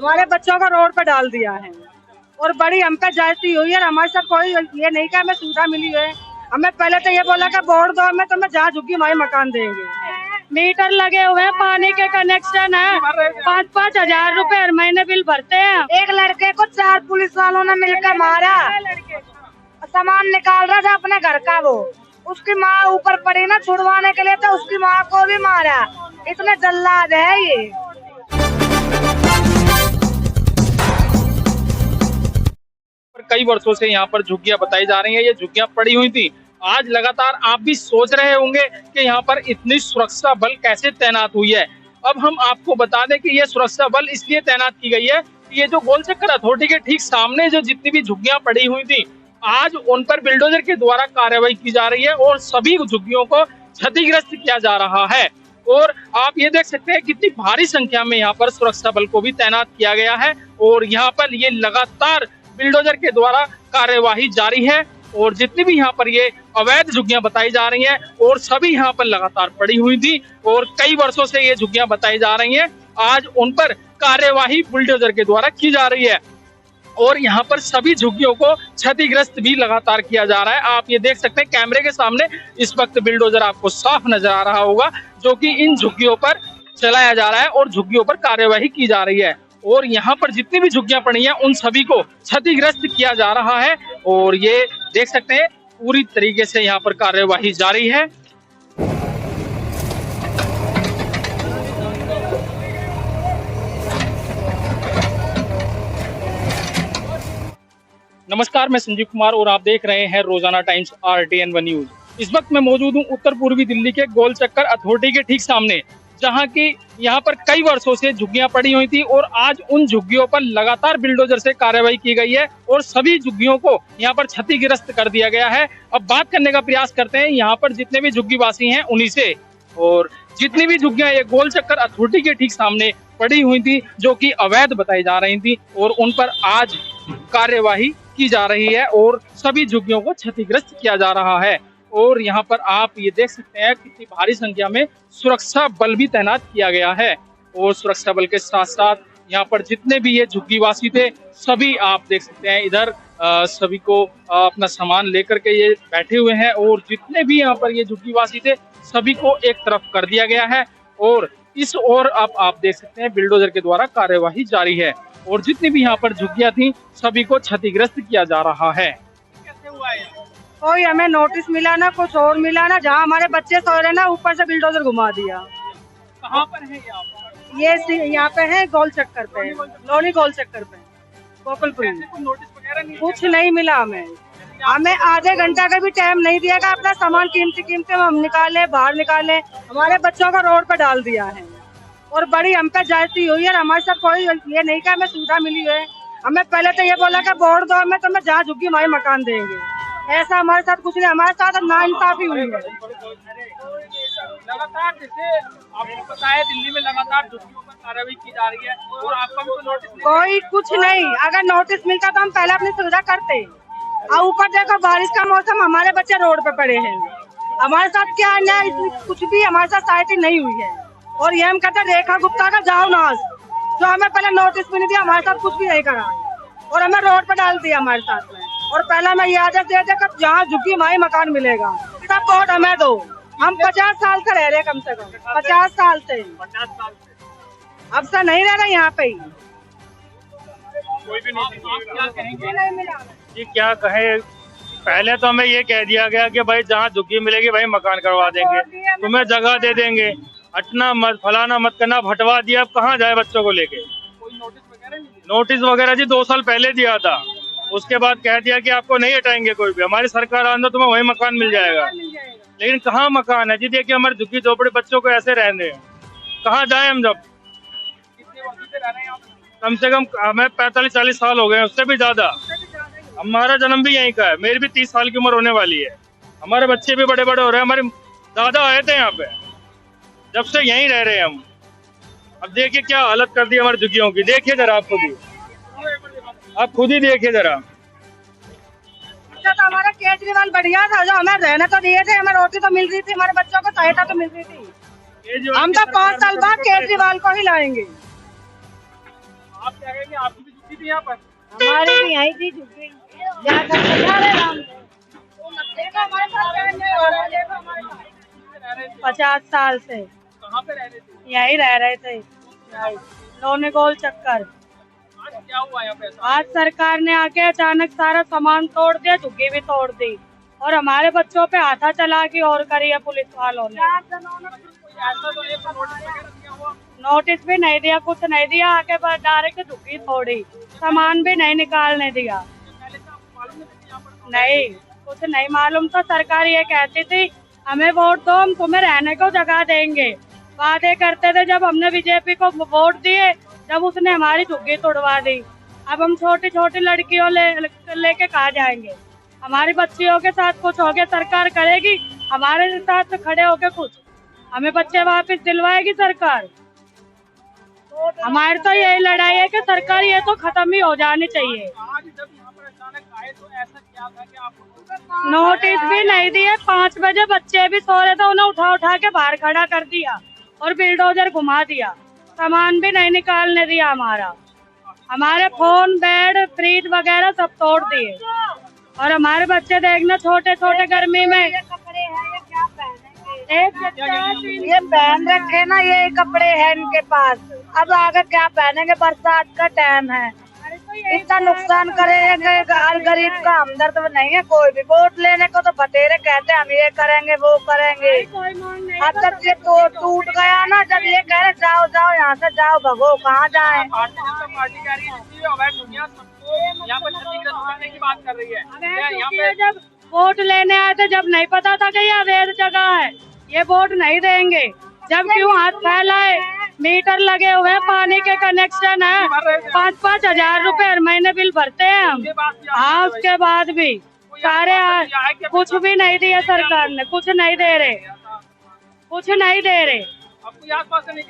हमारे बच्चों को रोड पे डाल दिया है और बड़ी हम पे जाती हुई है। हमारे साथ कोई ये नहीं कहा हमें सुविधा मिली है। हमें पहले तो ये बोला कि बोर्ड दो हमें, तो मैं जहाँ झुकी वहीं मकान देंगे। मीटर लगे हुए हैं, पानी के कनेक्शन है, 5-5 हजार रुपए हर महीने बिल भरते हैं। एक लड़के को 4 पुलिस वालों ने मिलकर मारा, सामान निकाल रहा था अपने घर का, वो उसकी माँ ऊपर पड़ी ना छुड़वाने के लिए, तो उसकी माँ को भी मारा। इतने जल्लाद है ये। कई वर्षों से यहाँ पर झुग्गियां बताई जा रही हैं, ये झुग्गियां पड़ी हुई थी। आज लगातार आप भी सोच रहे होंगे कि यहाँ पर इतनी सुरक्षा बल कैसे तैनात हुई है। अब हम आपको बता दें कि ये सुरक्षा बल इसलिए तैनात की गई है कि ये जो गोल चक्कर अथॉरिटी के ठीक सामने जो जितनी भी झुग्गियां पड़ी हुई थी, आज उन पर बिल्डोजर के द्वारा कार्रवाई की जा रही है और सभी झुग्गियों को क्षतिग्रस्त किया जा रहा है। और आप ये देख सकते हैं कितनी भारी संख्या में यहाँ पर सुरक्षा बल को भी तैनात किया गया है और यहाँ पर ये लगातार बिल्डोजर के द्वारा कार्यवाही जारी है। और जितनी भी यहाँ पर ये अवैध झुग्गियां बताई जा रही हैं और सभी यहाँ पर लगातार पड़ी हुई थी और कई वर्षों से ये झुग्गियां बताई जा रही हैं, आज उन पर कार्यवाही बुलडोजर के द्वारा की जा रही है और यहाँ पर सभी झुग्गियों को क्षतिग्रस्त भी लगातार किया जा रहा है। आप ये देख सकते हैं कैमरे के सामने इस वक्त बिल्डोजर आपको साफ नजर आ रहा होगा, जो कि इन झुग्गियों पर चलाया जा रहा है और झुग्गियों पर कार्यवाही की जा रही है। और यहाँ पर जितनी भी झुग्गियां पड़ी हैं उन सभी को क्षतिग्रस्त किया जा रहा है और ये देख सकते हैं पूरी तरीके से यहाँ पर कार्यवाही जारी है। नमस्कार, मैं संजीव कुमार और आप देख रहे हैं रोजाना टाइम्स RTN1 न्यूज। इस वक्त मैं मौजूद हूँ उत्तर पूर्वी दिल्ली के गोल चक्कर अथॉरिटी के ठीक सामने, जहां की यहाँ पर कई वर्षों से झुग्गियां पड़ी हुई थी और आज उन झुग्गियों पर लगातार बिल्डोजर से कार्रवाई की गई है और सभी झुग्गियों को यहाँ पर क्षतिग्रस्त कर दिया गया है। अब बात करने का प्रयास करते हैं यहाँ पर जितने भी झुग्गीवासी हैं उन्हीं से। और जितनी भी झुग्गियां ये गोल चक्कर अथॉरिटी के ठीक सामने पड़ी हुई थी जो कि अवैध बताई जा रही थी और उन पर आज कार्यवाही की जा रही है और सभी झुग्गियों को क्षतिग्रस्त किया जा रहा है। और यहाँ पर आप ये देख सकते हैं कितनी भारी संख्या में सुरक्षा बल भी तैनात किया गया है और सुरक्षा बल के साथ साथ यहाँ पर जितने भी ये झुग्गीवासी थे सभी आप देख सकते हैं इधर सभी को अपना सामान लेकर के ये बैठे हुए हैं और जितने भी यहाँ पर ये झुग्गीवासी थे सभी को एक तरफ कर दिया गया है और इस ओर आप देख सकते हैं बिल्डोजर के द्वारा कार्यवाही जारी है और जितनी भी यहाँ पर झुग्गियां थी सभी को क्षतिग्रस्त किया जा रहा है। कैसे हुआ है? कोई हमें नोटिस मिला ना, कुछ और मिला ना, जहाँ हमारे बच्चे सो रहे ना ऊपर से बिल्डोजर घुमा दिया। कहाँ पर है ये यहाँ पे है गोल चक्कर पे, लोनी गोल चक्कर पे, गोकुलपुरी। नोटिस वगैरह नहीं? कुछ नहीं मिला हमें आधे घंटा का भी टाइम नहीं दिया कि अपना सामान कीमती हम निकाले, बाहर निकाले। हमारे बच्चों को रोड पे डाल दिया है और बड़ी हम पे जाती हुई है। हमारे साथ कोई ये नहीं कहा हमें सुविधा मिली है। हमें पहले तो ये बोला कि बोर्ड दो हमें, तो मैं जहाँ झुकी वहीं मकान देंगे। ऐसा हमारे साथ कुछ नहीं, हमारे साथ नाइंसाफी हुई है। लगातार जैसे आपको पता है दिल्ली में लगातार झुग्गियों पर कार्रवाई की जा रही है और आपका भी तो नोटिस? कोई कुछ नहीं, अगर नोटिस मिलता तो हम पहले अपनी सुविधा करते। और ऊपर देखो बारिश का मौसम, हमारे बच्चे रोड पे पड़े हैं। हमारे साथ क्या अन्याय, कुछ भी हमारे साथ सहायता नहीं हुई है। और ये हम कहते रेखा गुप्ता का जाओ नाश, जो हमें पहले नोटिस भी नहीं दिया, हमारे साथ कुछ भी नहीं करा और हमें रोड पे डाल दिया हमारे साथ में। और पहले मैं ये आदेश दे दिया कि जहाँ झुकी वहीं मकान मिलेगा, सब वोट हमें दो। हम 50 साल से रह रहे, कम से कम 50 साल से। अब से नहीं रह रहे यहाँ पे ही। कोई भी नहीं मिला। जी क्या कहे, पहले तो हमें ये कह दिया गया कि भाई जहाँ झुग्गी मिलेगी वहीं मकान करवा देंगे, तुम्हें जगह दे देंगे, हटना मत, फलाना मत करना, हटवा दिया। अब कहाँ जाए बच्चों को लेके? कोई नोटिस वगैरह नहीं? नोटिस वगैरह जी 2 साल पहले दिया था, उसके बाद कह दिया कि आपको नहीं हटाएंगे कोई भी, हमारी सरकार आने दो, तुम्हें वही मकान मिल जाएगा। लेकिन कहाँ मकान है जी? देखिए हमारे झुग्गी झोपड़े बच्चों को ऐसे रहने हैं, कहाँ जाए हम? जब कितने वर्षों से रह रहे हैं आप? कम से कम हमें 45-40 साल हो गए, उससे भी ज्यादा। हमारा जन्म भी यहीं का है, मेरी भी 30 साल की उम्र होने वाली है, हमारे बच्चे भी बड़े बड़े हो रहे हैं। हमारे दादा आए थे यहाँ पे, जब से यहीं रह रहे हैं हम। अब देखिए क्या हालत कर दी हमारी झुग्गियों की, देखिए जरा आप खुद ही देखिए जरा। अच्छा तो हमारा केजरीवाल बढ़िया था, जो हमें रहना तो दिए थे, हमें रोटी तो मिल रही थी, हमारे बच्चों को सहायता तो मिल रही थी। हम तो 5 साल बाद केजरीवाल को ही लाएंगे। आप क्या कहेंगे, आपकी भी झुग्गी थी यहाँ पर? हमारी भी यही थी झुग्गी। जाकर बता रहे हम। देखो हमारे साथ रहने वाले, देखो हमारे साथ। 50 साल से। कहाँ पे रह रहे थे? यही रह रहे थे, लोने गोल चक्कर। आज क्या हुआ यहाँ पे ऐसा? आज सरकार ने आके अचानक सारा सामान तोड़ दिया, झुग्गी भी तोड़ दी और हमारे बच्चों पे हाथा चला के और करी है पुलिस वालों ने। ऐसा तो एक नोटिस वगैरह दिया हुआ? नोटिस भी नहीं दिया, कुछ नहीं दिया, आके बस डायरेक्ट झुग्गी तोड़ी, सामान भी नहीं निकालने दिया। पहले से आपको मालूम नहीं था यहाँ पर? नहीं, कुछ नहीं मालूम था। सरकार ये कहती थी हमें वोट दो, हम तुम्हें रहने को जगह देंगे। वादे करते थे, जब हमने बीजेपी को वोट दिए, जब उसने हमारी झुग्गी तोड़वा दी। अब हम छोटी छोटी लड़कियों लेके कहाँ जाएंगे? हमारी बच्चियों के साथ कुछ हो गया, सरकार करेगी हमारे साथ खड़े होके कुछ? हमें बच्चे वापस दिलवाएगी सरकार? हमारी तो यही लड़ाई है कि सरकार ये तो खत्म ही हो जानी चाहिए। आज जब यहाँ पर अचानक आए तो ऐसा क्या था कि आपको नोटिस भी नहीं दिए। 5 बजे बच्चे भी सो रहे थे, उन्हें उठा उठा के बाहर खड़ा कर दिया और बिल्डोजर घुमा दिया, सामान भी नहीं निकालने दिया हमारा। हमारे फोन, बेड, फ्रिज वगैरह सब तोड़ दिए और हमारे बच्चे देखना छोटे छोटे गर्मी में एक ये पहन रखे ना, ये कपड़े हैं इनके पास, अब आगे क्या पहनेंगे? बरसात का टाइम है, इतना नुकसान करेंगे। गरीब का हमदर्द नहीं है कोई भी। वोट लेने को तो बतेरे कहते हैं हम ये करेंगे वो करेंगे। अब तक ये तो टूट गया ना, जब ये कह रहे जाओ जाओ यहाँ से जाओ, भगो कहाँ जाए। भारतीय जनता पार्टी कह रही है जितनी भी अवैध दुनिया सबको यहाँ पर क्षतिग्रस्त करने की बात कर रही है। यहाँ पे जब वोट लेने आए थे, जब नहीं पता था कि ये अवैध जगह है, ये वोट नहीं देंगे। जब क्यों हाथ फैलाए? मीटर लगे हुए हैं, पानी के कनेक्शन है, 5-5 हजार रुपए हर महीने बिल भरते हैं हम। हाँ, उसके बाद भी सारे कुछ भी नहीं दिया सरकार ने, कुछ नहीं दे रहे, कुछ नहीं दे रहे,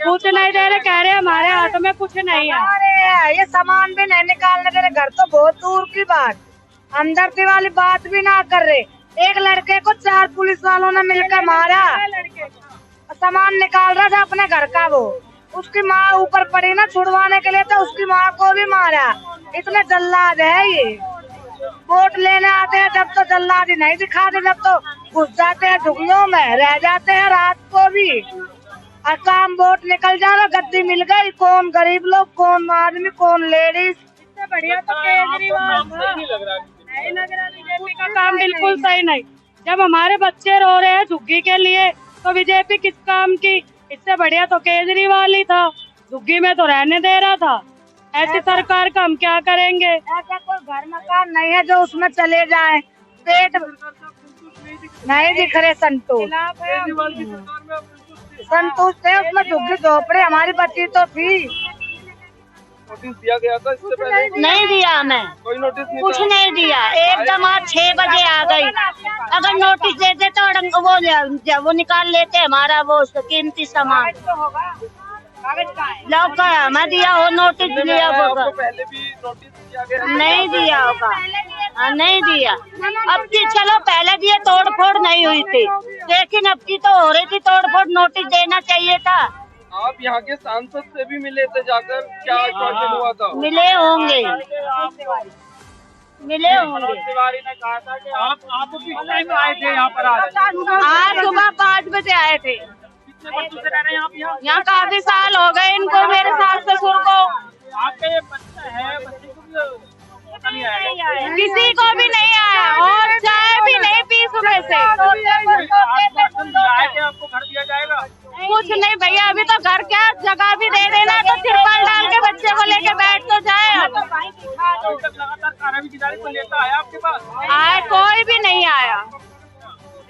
कुछ नहीं दे रहे। कह रहे हमारे हाथ में कुछ नहीं है। अरे ये सामान भी नहीं निकालने दे रहे। घर तो बहुत दूर की बात, हमदर्दी वाली बात भी ना कर रहे। एक लड़के को 4 पुलिस वालों ने मिलकर मारा, सामान निकाल रहा था अपने घर का। वो उसकी माँ ऊपर पड़ी ना छुड़वाने के लिए, तो उसकी माँ को भी मारा। इतने जल्लाद है ये। वोट लेने आते हैं जब तो जल्लादी नहीं दिखाते, जब तो घुस जाते हैं झुग्गियों में, रह जाते हैं रात को भी। और काम वोट निकल जाना, गद्दी मिल गई, कौन गरीब लोग, कौन आदमी, कौन लेडीज। इससे बढ़िया तो केजरीवाल नहीं लग रहा। बीजेपी का काम बिल्कुल सही नहीं। जब हमारे बच्चे रो रहे हैं झुग्गी के लिए, तो बीजेपी किस काम की? इससे बढ़िया तो केजरीवाल ही था, झुग्गी में तो रहने दे रहा था। ऐसी सरकार का हम क्या करेंगे? ऐसा कोई घर मकान नहीं है जो उसमें चले जाए, पेट नहीं दिख रहे। संतुष्ट है उसमें, झुग्गी झोपड़ी हमारी बच्ची तो थी। नोटिस दिया गया था इससे पहले? नहीं दिया हमें, कोई नोटिस नहीं कुछ था? नहीं दिया। एकदम आज 6 बजे आ गई। अगर नोटिस देते तो वो निकाल लेते हमारा वो कीमती सामान। लौका हमें दिया हो, नोटिस दिया होगा? पहले भी नोटिस दिया गया? नहीं दिया होगा, नहीं दिया। अब की चलो पहले दिए, तोड़ फोड़ नहीं हुई थी, लेकिन अब की तो हो रही थी तोड़ फोड़। नोटिस देना चाहिए था। आप यहाँ के सांसद से भी मिले थे जाकर, क्या आश्वासन हुआ था? मिले होंगे, मिले होंगे। तिवारी ने कहा था कि आप किस टाइम आए थे यहाँ पर? आज सुबह 5 बजे आए थे। कितने वर्षों से रह रहे हैं आप यहाँ काफी साल हो गए इनको, मेरे सास ससुर को। आपके ये बच्चा है, बच्चे को भी नहीं आया? किसी को भी नहीं आया, और चाय भी नहीं पी सुबह से। आपको घर दिया जाएगा? कुछ नहीं भैया, अभी तो घर क्या, जगह भी दे देना तो तिरपाल डाल के बच्चे को लेके बैठ तो जाए। लगातार खाना भी खिलाने को लेता है आपके पास? आए कोई भी नहीं आया।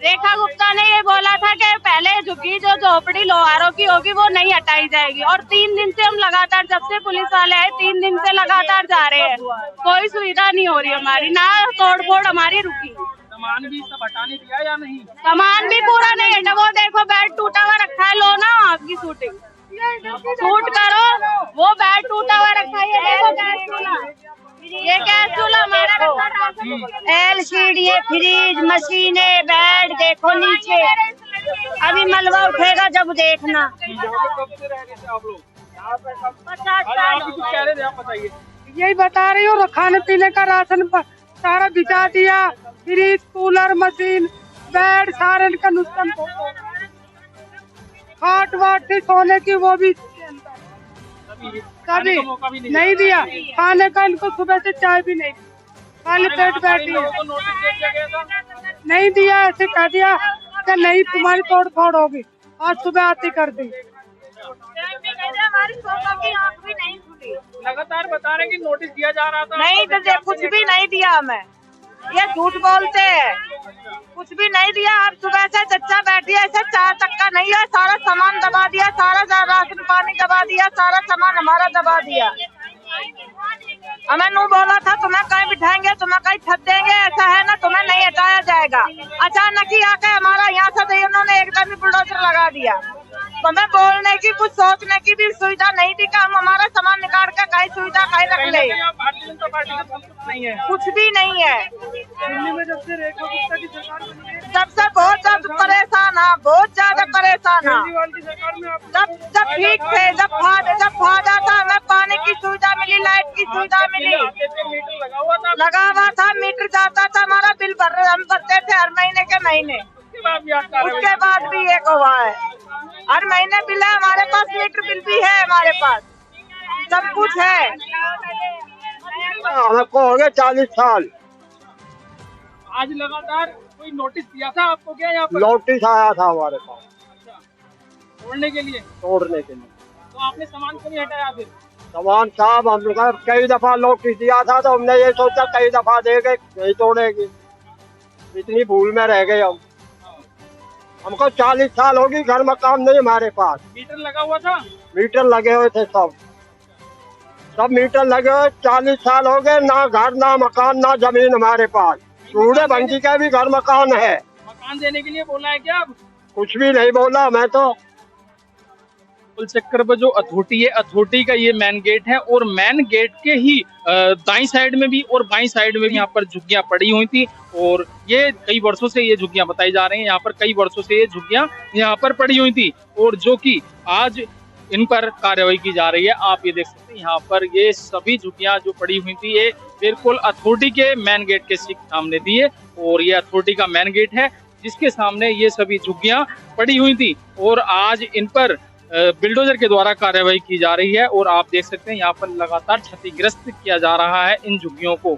रेखा गुप्ता ने ये बोला था कि पहले झुग्गी जो झोपड़ी लोहारों की होगी वो नहीं हटाई जाएगी, और 3 दिन से हम लगातार, जब से पुलिस वाले आए 3 दिन से लगातार जा रहे हैं, कोई सुविधा नहीं हो रही हमारी, ना तोड़ फोड़ हमारी रुकी। सामान भी सब हटाने दिया या नहीं? सामान भी पूरा नहीं हटा। वो देखो बेड टूटा हुआ रखा है, लो ना आपकी शूटिंग शूट करो, वो बेड टूटा हुआ रखा है। ये देखो गैस चूल्हा, ये गैस चूल्हा हमारा, LCD, फ्रिज, मशीनें, बेड देखो नीचे। अभी मलबा उठेगा जब देखना। कब से रह रहे थे आप लोग? 50 अरे आप भी कुछ कह रहे थे, आप बताइए। यही बता रही हूँ, खाने पीने का राशन सारा बिछा दिया, फ्रिज, कूलर, मशीन, बेड, सारे का नुकसान। खाट वाट थी सोने की, वो भी खाने कभी का मौका भी नहीं दिया। खाने का इनको सुबह से चाय भी नहीं, खाली पेट बैठी है। को नोटिस दे दिया गया था। नहीं दिया, ऐसे कह दिया कि नहीं तुम्हारी तोड़ फोड़ होगी। आज सुबह आती कर दी। हमारी सोफा की आँख भी नहीं खुली। लगातार बता रहे हैं कि नोटिस दिया जा रहा था। नहीं तो कुछ भी नहीं दिया हमें, ये झूठ बोलते हैं, कुछ भी नहीं दिया। आप सुबह से चच्चा बैठी है, ऐसे 4 टक्का नहीं है, सारा सामान दबा दिया, सारा राशन पानी दबा दिया, सारा सामान हमारा दबा दिया। हमें नू बोला था तुम्हें कहीं बिठाएंगे, तुम्हें कहीं छत देंगे, ऐसा है ना, तुम्हें नहीं हटाया जाएगा। अचानक ही आके हमारा यहाँ से उन्होंने एकदम ही बुलडोजर लगा दिया। हमें बोलने की, कुछ सोचने की भी सुविधा नहीं थी कि हम हमारा सामान निकाल कर कहीं सुविधा कहीं रख ले। भारतीय जनता पार्टी का संतुष्ट नहीं है। कुछ भी नहीं है। दिल्ली में जब से रेखा गुप्ता की सरकार बनी है, जब से बहुत ज्यादा परेशान है, बहुत ज्यादा परेशान है। केजरीवाल की सरकार में आप जब ठीक थे, जब फायदा था, हमें पानी की सुविधा मिली, लाइट की सुविधा मिली, मीटर लगा हुआ था। लगा हुआ था, मीटर जाता था, हमारा बिल हम भरते थे हर महीने के महीने। उसके बाद भी एक हुआ है, हर महीने बिल है हमारे पास, मीटर बिल भी है हमारे पास, सब कुछ है। हमको हो गए 40 साल। आज लगातार कोई नोटिस दिया था आपको क्या यहाँ पर? नोटिस आया था हमारे पास तोड़ने के लिए, तोड़ने के लिए। तो आपने सामान क्यों नहीं हटाया फिर? सामान साहब हम लोग कई दफा नोटिस दिया था, तो हमने ये सोचा कई दफा देंगे, नहीं तोड़ेगी। इतनी भूल में रह गए हम। हमको 40 साल होगी, घर में काम नहीं हमारे पास। मीटर लगा हुआ था? मीटर लगे हुए थे, सब मीटर लगे हुए। 40 साल हो गए, ना घर ना मकान ना जमीन हमारे पास। बूढ़े भंगी का भी घर मकान है। मकान देने के लिए बोला है क्या? कुछ भी नहीं बोला मैं तो। पुल चक्कर पर जो अथॉरिटी है, अथॉरिटी का ये मेन गेट है, और मेन गेट के ही दाईं साइड में भी और बाईं साइड में भी यहाँ पर झुग्गियां पड़ी हुई थी। और ये कई वर्षों से ये झुग्गियां बताई जा रही हैं, यहाँ पर कई वर्षों से ये झुग्गियां यहाँ पर पड़ी हुई थी, और जो कि आज इन पर कार्रवाई की जा रही है। आप ये देख सकते हैं यहाँ पर ये सभी झुग्गियां जो पड़ी हुई थी, ये बिल्कुल अथॉरिटी के मेन गेट के सामने थी है, और ये अथॉरिटी का मेन गेट है जिसके सामने ये सभी झुग्गियां पड़ी हुई थी, और आज इन पर बिल्डोजर के द्वारा कार्रवाई की जा रही है। और आप देख सकते हैं यहाँ पर लगातार क्षतिग्रस्त किया जा रहा है इन झुग्गियों को।